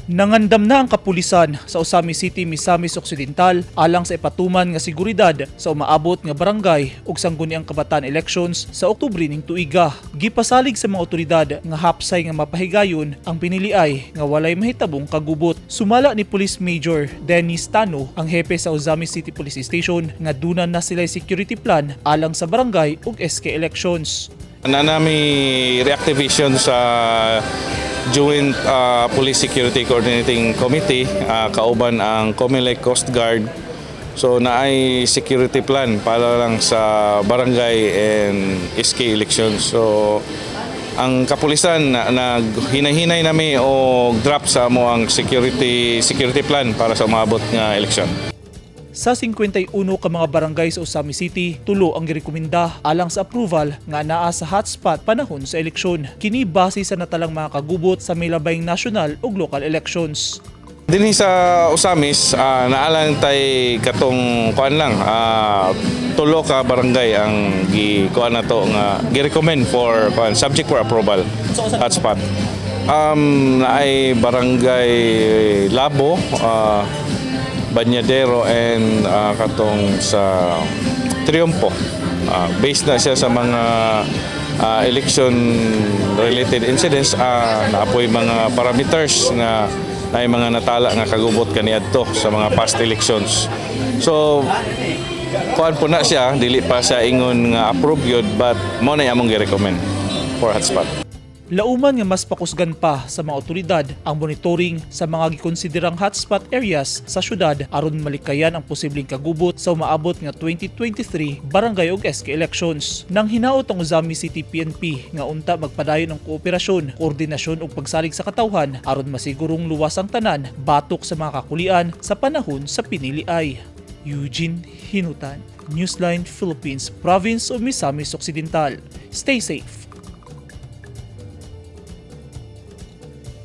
Nangandam na ang kapulisan sa Osami City, Misamis Occidental alang sa ipatuman nga seguridad sa umaabot nga barangay ug sangguniang kabataan elections sa Oktubre ning tuiga. Gipasalig sa mga otoridad nga hapsay nga mapahigayon ang piniliay nga walay mahitabong kagubot. Sumala ni Police Major Dennis Tano, ang hepe sa Osami City Police Station, nga dunan na sila security plan alang sa barangay ug SK elections. Nami reactivation sa Joint Police Security Coordinating Committee, kauban ang Comelec Coast Guard. So naay security plan para lang sa barangay and SK elections. So ang kapulisan naghinay-hinay nami o drop sa mo ang security plan para sa umabot nga eleksyon. Sa 51 ka mga barangay sa Osami City, tulo ang girekomenda alang sa approval nga naa sa hotspot panahon sa eleksyon. Kini base sa natalang mga kagubot sa milabayng national ug local elections. Dinhi sa Osamis, naalang tay katong tulo ka barangay ang gikuan nato nga gi-recommend for subject for approval hotspot. Naay barangay Labo, Banyadero and katong sa Triumpo. Based na siya sa mga election related incidents, naapoy mga parameters nga na mga natala nga kagubot kaniadto sa mga past elections. So kuan po na siya, dili pa siya ingon nga approve yun, but mo na among gi-recommend for hotspot. Lauman nga mas pakusgan pa sa mga otoridad ang monitoring sa mga gikonsiderang hotspot areas sa syudad aron malikayan ang posibleng kagubot sa umaabot nga 2023 barangay ug SK elections. Nang hinaot ang Osami City PNP nga unta magpadayon ang kooperasyon, koordinasyon ug pagsalig sa katawhan aron masigurong luwas ang tanan batok sa mga kakulian sa panahon sa piniliay. Eugene Hinutan, Newsline Philippines, Province of Misamis Occidental. Stay safe.